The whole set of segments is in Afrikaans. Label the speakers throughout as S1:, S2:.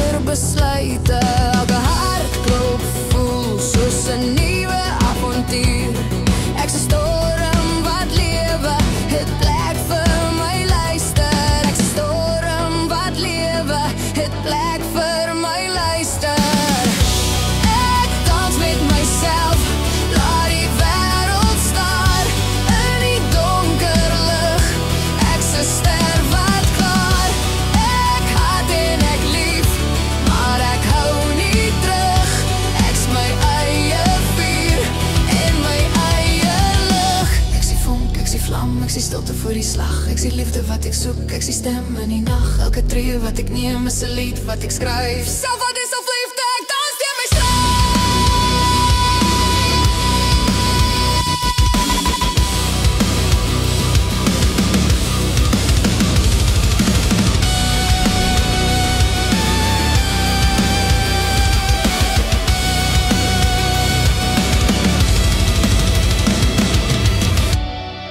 S1: sonder besluite. Elke hartklop voel soos 'n nuwe avontuur. Ek's 'n storm wat lewe, het plek vir my luister. Ek's 'n storm wat lewe, het plek vir my luister. Ek dans met myself, laat die wêreld staar in die donker lig. Ek's 'n ster wat klaar. Ek haat en ek lief, maar ek hou nie terug. Ek's my eie vuur en my eie lig. Ek's die vonk, ek's die vlam, ek's die stilte voor die slag. Ek's die liefde wat ek soek, ek's die stem in die nag. Elke tree wat ek neem is 'n lied wat ek skryf. Self wat is of liefde, ek dans teen my stryd.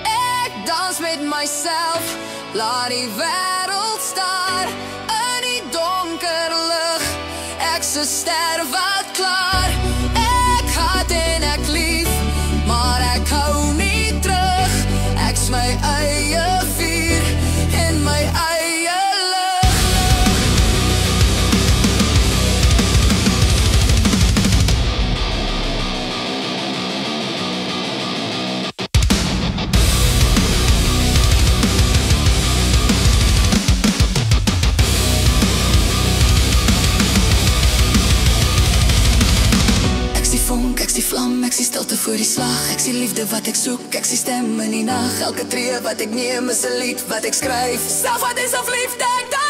S1: Ek dans met myself, laat die wêreld staar in die donker lig. Ek's 'n ster wat klaar. Ek haat en ek lief, maar ek hou nie terug. Ek's my eie vuur en my eie lig. Ek's die vonk, ek's die vlam, ek's die stilte voor die slag. Ek's die liefde wat ek soek, ek's die stem in die nag. Elke tree wat ek neem is 'n lied wat ek skryf. Self wat is of liefde, ek dans